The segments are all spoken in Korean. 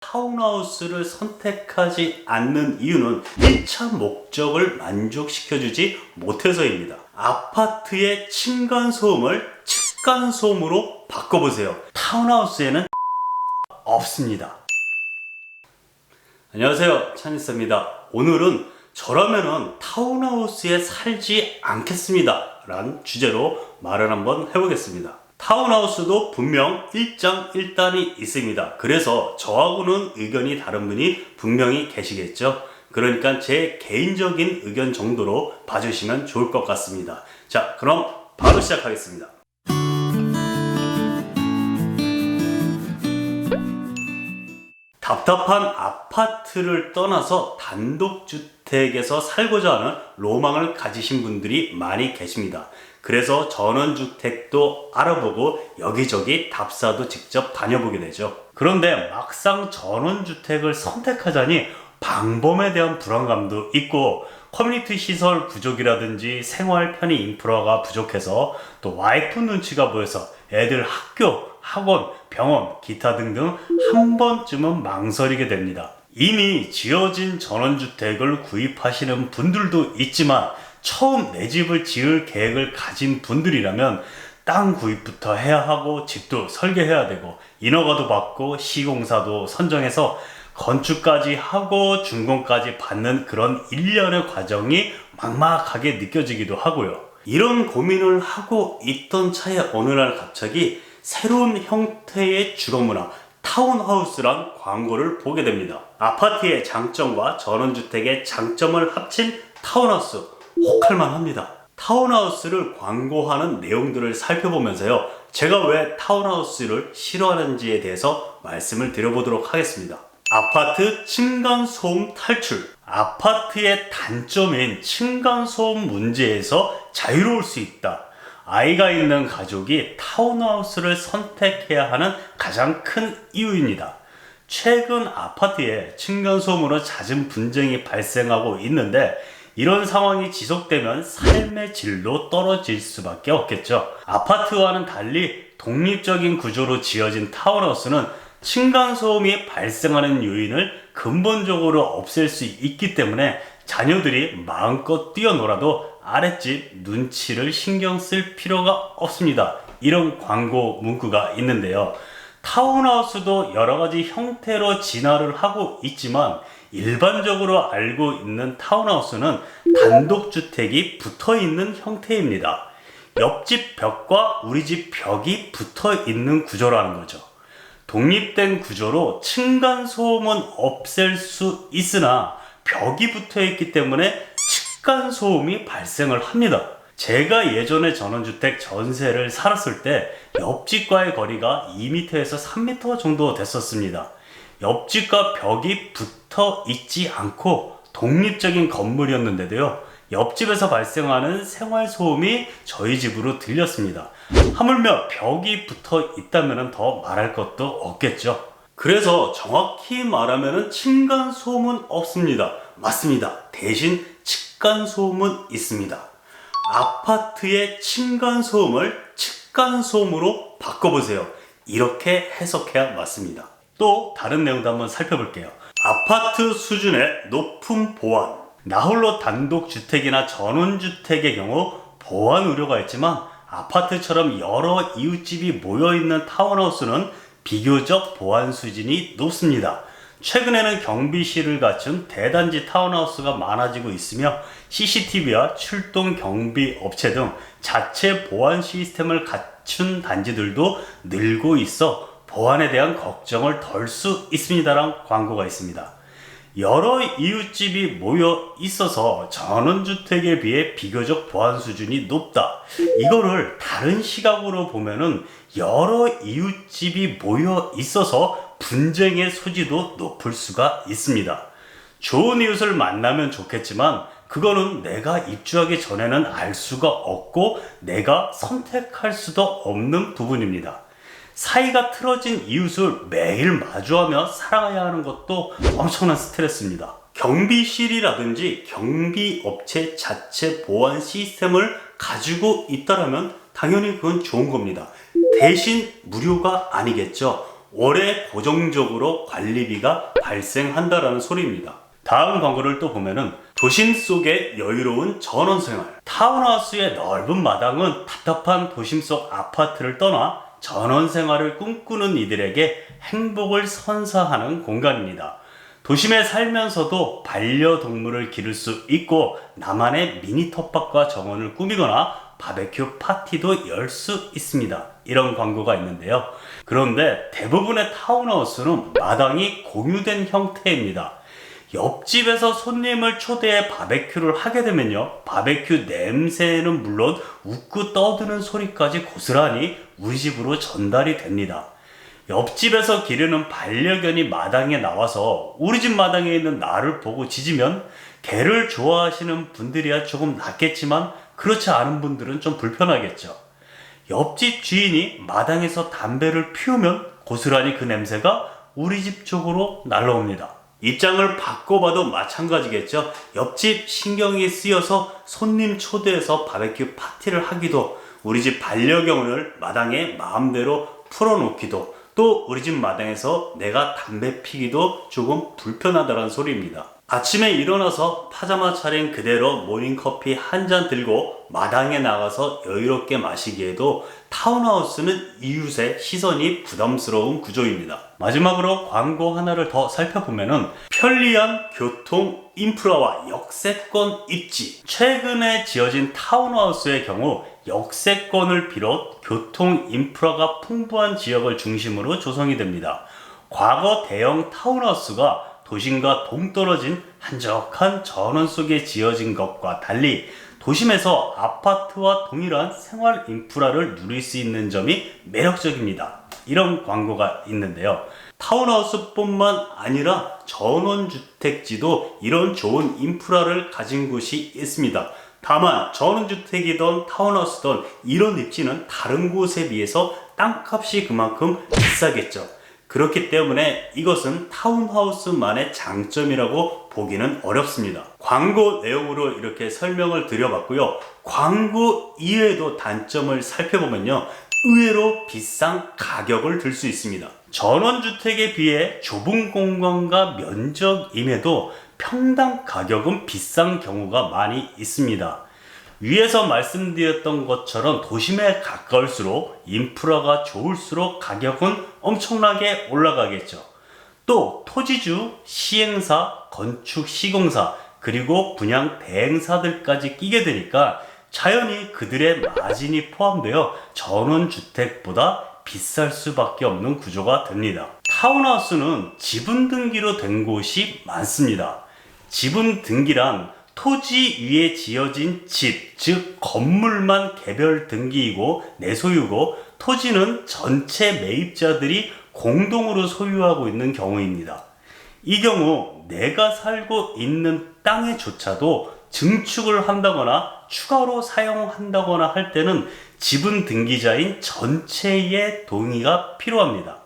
타운하우스를 선택하지 않는 이유는 1차 목적을 만족시켜주지 못해서입니다. 아파트의 층간소음을 측간소음으로 바꿔보세요. 타운하우스에는 없습니다. 안녕하세요, 찬이스입니다. 오늘은 저라면은 타운하우스에 살지 않겠습니다 라는 주제로 말을 한번 해보겠습니다. 타운하우스도 분명 1장 1단이 있습니다. 그래서 저하고는 의견이 다른 분이 분명히 계시겠죠. 그러니까 제 개인적인 의견 정도로 봐주시면 좋을 것 같습니다. 자, 그럼 바로 시작하겠습니다. 답답한 아파트를 떠나서 단독주택에서 살고자 하는 로망을 가지신 분들이 많이 계십니다. 그래서 전원주택도 알아보고 여기저기 답사도 직접 다녀보게 되죠. 그런데 막상 전원주택을 선택하자니 방범에 대한 불안감도 있고 커뮤니티 시설 부족이라든지 생활 편의 인프라가 부족해서 또 와이프 눈치가 보여서 애들 학교, 학원, 병원, 기타 등등 한 번쯤은 망설이게 됩니다. 이미 지어진 전원주택을 구입하시는 분들도 있지만 처음 내 집을 지을 계획을 가진 분들이라면 땅 구입부터 해야 하고 집도 설계해야 되고 인허가도 받고 시공사도 선정해서 건축까지 하고 준공까지 받는 그런 일련의 과정이 막막하게 느껴지기도 하고요. 이런 고민을 하고 있던 차에 어느 날 갑자기 새로운 형태의 주거문화 타운하우스란 광고를 보게 됩니다. 아파트의 장점과 전원주택의 장점을 합친 타운하우스, 혹할만 합니다. 타운하우스를 광고하는 내용들을 살펴보면서요, 제가 왜 타운하우스를 싫어하는지에 대해서 말씀을 드려보도록 하겠습니다. 아파트 층간소음 탈출. 아파트의 단점인 층간소음 문제에서 자유로울 수 있다. 아이가 있는 가족이 타운하우스를 선택해야 하는 가장 큰 이유입니다. 최근 아파트에 층간소음으로 잦은 분쟁이 발생하고 있는데 이런 상황이 지속되면 삶의 질도 떨어질 수밖에 없겠죠. 아파트와는 달리 독립적인 구조로 지어진 타운하우스는 층간소음이 발생하는 요인을 근본적으로 없앨 수 있기 때문에 자녀들이 마음껏 뛰어놀아도 아랫집 눈치를 신경 쓸 필요가 없습니다. 이런 광고 문구가 있는데요. 타운하우스도 여러가지 형태로 진화를 하고 있지만 일반적으로 알고 있는 타운하우스는 단독주택이 붙어있는 형태입니다. 옆집 벽과 우리 집 벽이 붙어있는 구조라는 거죠. 독립된 구조로 층간소음은 없앨 수 있으나 벽이 붙어있기 때문에 측간소음이 발생을 합니다. 제가 예전에 전원주택 전세를 살았을 때 옆집과의 거리가 2m에서 3m 정도 됐었습니다. 옆집과 벽이 붙어 있지 않고 독립적인 건물이었는데도요, 옆집에서 발생하는 생활소음이 저희 집으로 들렸습니다. 하물며 벽이 붙어 있다면 더 말할 것도 없겠죠. 그래서 정확히 말하면 층간소음은 없습니다. 맞습니다. 대신 측간소음은 있습니다. 아파트의 층간소음을 측간소음으로 바꿔보세요. 이렇게 해석해야 맞습니다. 또 다른 내용도 한번 살펴볼게요. 아파트 수준의 높은 보안. 나홀로 단독주택이나 전원주택의 경우 보안 우려가 있지만 아파트처럼 여러 이웃집이 모여있는 타운하우스는 비교적 보안 수준이 높습니다. 최근에는 경비실을 갖춘 대단지 타운하우스가 많아지고 있으며 CCTV와 출동 경비 업체 등 자체 보안 시스템을 갖춘 단지들도 늘고 있어 보안에 대한 걱정을 덜 수 있습니다라는 광고가 있습니다. 여러 이웃집이 모여 있어서 전원주택에 비해 비교적 보안 수준이 높다. 이거를 다른 시각으로 보면은 여러 이웃집이 모여 있어서 분쟁의 소지도 높을 수가 있습니다. 좋은 이웃을 만나면 좋겠지만 그거는 내가 입주하기 전에는 알 수가 없고 내가 선택할 수도 없는 부분입니다. 사이가 틀어진 이웃을 매일 마주하며 살아가야 하는 것도 엄청난 스트레스입니다. 경비실이라든지 경비업체 자체 보안 시스템을 가지고 있다면 당연히 그건 좋은 겁니다. 대신 무료가 아니겠죠. 월에 고정적으로 관리비가 발생한다라는 소리입니다. 다음 광고를 또 보면은 도심 속의 여유로운 전원생활. 타운하우스의 넓은 마당은 답답한 도심 속 아파트를 떠나 전원생활을 꿈꾸는 이들에게 행복을 선사하는 공간입니다. 도심에 살면서도 반려동물을 기를 수 있고 나만의 미니 텃밭과 정원을 꾸미거나 바베큐 파티도 열 수 있습니다. 이런 광고가 있는데요. 그런데 대부분의 타운하우스는 마당이 공유된 형태입니다. 옆집에서 손님을 초대해 바베큐를 하게 되면요, 바베큐 냄새는 물론 웃고 떠드는 소리까지 고스란히 우리 집으로 전달이 됩니다. 옆집에서 기르는 반려견이 마당에 나와서 우리 집 마당에 있는 나를 보고 짖으면 개를 좋아하시는 분들이야 조금 낫겠지만 그렇지 않은 분들은 좀 불편하겠죠. 옆집 주인이 마당에서 담배를 피우면 고스란히 그 냄새가 우리 집 쪽으로 날라옵니다. 입장을 바꿔봐도 마찬가지겠죠. 옆집 신경이 쓰여서 손님 초대해서 바베큐 파티를 하기도, 우리 집 반려견을 마당에 마음대로 풀어놓기도, 또 우리 집 마당에서 내가 담배 피기도 조금 불편하다는 소리입니다. 아침에 일어나서 파자마 차림 그대로 모닝커피 한 잔 들고 마당에 나가서 여유롭게 마시기에도 타운하우스는 이웃의 시선이 부담스러운 구조입니다. 마지막으로 광고 하나를 더 살펴보면은 편리한 교통 인프라와 역세권 입지. 최근에 지어진 타운하우스의 경우 역세권을 비롯 교통 인프라가 풍부한 지역을 중심으로 조성이 됩니다. 과거 대형 타운하우스가 도심과 동떨어진 한적한 전원 속에 지어진 것과 달리 도심에서 아파트와 동일한 생활 인프라를 누릴 수 있는 점이 매력적입니다. 이런 광고가 있는데요. 타운하우스뿐만 아니라 전원주택지도 이런 좋은 인프라를 가진 곳이 있습니다. 다만 전원주택이든 타운하우스든 이런 입지는 다른 곳에 비해서 땅값이 그만큼 비싸겠죠. 그렇기 때문에 이것은 타운하우스만의 장점이라고 보기는 어렵습니다. 광고 내용으로 이렇게 설명을 드려봤고요. 광고 이외에도 단점을 살펴보면요, 의외로 비싼 가격을 들 수 있습니다. 전원주택에 비해 좁은 공간과 면적임에도 평당 가격은 비싼 경우가 많이 있습니다. 위에서 말씀드렸던 것처럼 도심에 가까울수록 인프라가 좋을수록 가격은 엄청나게 올라가겠죠. 또 토지주, 시행사, 건축 시공사, 그리고 분양 대행사들까지 끼게 되니까 자연히 그들의 마진이 포함되어 전원주택보다 비쌀 수밖에 없는 구조가 됩니다. 타운하우스는 지분 등기로 된 곳이 많습니다. 지분 등기란 토지 위에 지어진 집, 즉 건물만 개별 등기이고 내소유고, 토지는 전체 매입자들이 공동으로 소유하고 있는 경우입니다. 이 경우 내가 살고 있는 땅에조차도 증축을 한다거나 추가로 사용한다거나 할 때는 지분 등기자인 전체의 동의가 필요합니다.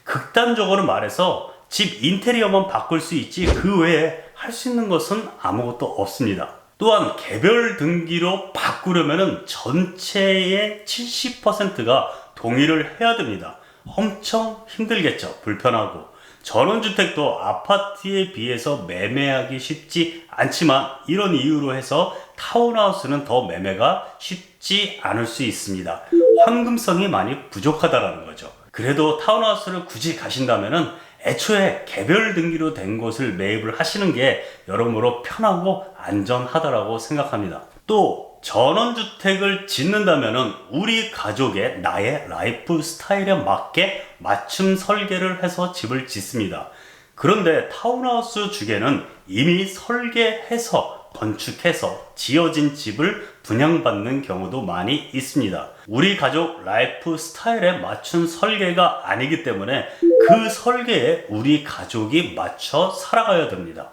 극단적으로 말해서 집 인테리어만 바꿀 수 있지 그 외에 할 수 있는 것은 아무것도 없습니다. 또한 개별 등기로 바꾸려면 전체의 70%가 동의를 해야 됩니다. 엄청 힘들겠죠. 불편하고. 전원주택도 아파트에 비해서 매매하기 쉽지 않지만 이런 이유로 해서 타운하우스는 더 매매가 쉽지 않을 수 있습니다. 황금성이 많이 부족하다라는 거죠. 그래도 타운하우스를 굳이 가신다면은 애초에 개별 등기로 된 곳을 매입을 하시는 게 여러모로 편하고 안전하다라고 생각합니다. 또 전원주택을 짓는다면은 우리 가족의 나의 라이프 스타일에 맞게 맞춤 설계를 해서 집을 짓습니다. 그런데 타운하우스 주계는 이미 설계해서 건축해서 지어진 집을 분양받는 경우도 많이 있습니다. 우리 가족 라이프 스타일에 맞춘 설계가 아니기 때문에 그 설계에 우리 가족이 맞춰 살아가야 됩니다.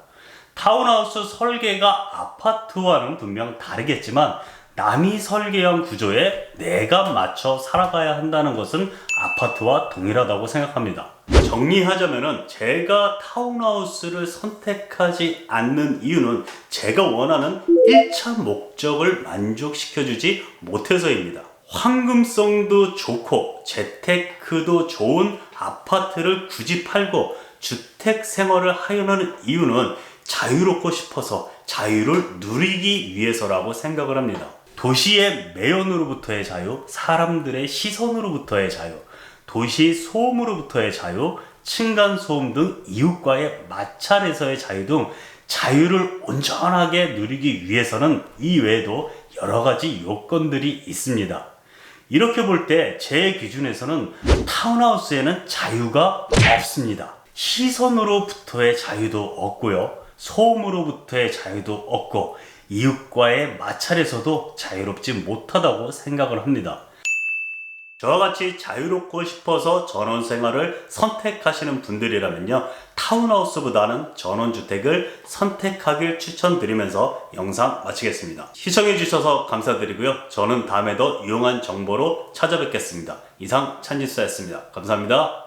타운하우스 설계가 아파트와는 분명 다르겠지만 남이 설계한 구조에 내가 맞춰 살아가야 한다는 것은 아파트와 동일하다고 생각합니다. 정리하자면은 제가 타운하우스를 선택하지 않는 이유는 제가 원하는 1차 목적을 만족시켜주지 못해서입니다. 황금성도 좋고 재테크도 좋은 아파트를 굳이 팔고 주택 생활을 하려는 이유는 자유롭고 싶어서 자유를 누리기 위해서라고 생각을 합니다. 도시의 매연으로부터의 자유, 사람들의 시선으로부터의 자유, 도시 소음으로부터의 자유, 층간소음 등 이웃과의 마찰에서의 자유 등 자유를 온전하게 누리기 위해서는 이외에도 여러 가지 요건들이 있습니다. 이렇게 볼 때 제 기준에서는 타운하우스에는 자유가 없습니다. 시선으로부터의 자유도 없고요. 소음으로부터의 자유도 없고 이웃과의 마찰에서도 자유롭지 못하다고 생각을 합니다. 저와 같이 자유롭고 싶어서 전원생활을 선택하시는 분들이라면요, 타운하우스보다는 전원주택을 선택하길 추천드리면서 영상 마치겠습니다. 시청해주셔서 감사드리고요. 저는 다음에도 유용한 정보로 찾아뵙겠습니다. 이상 찬지수였습니다. 감사합니다.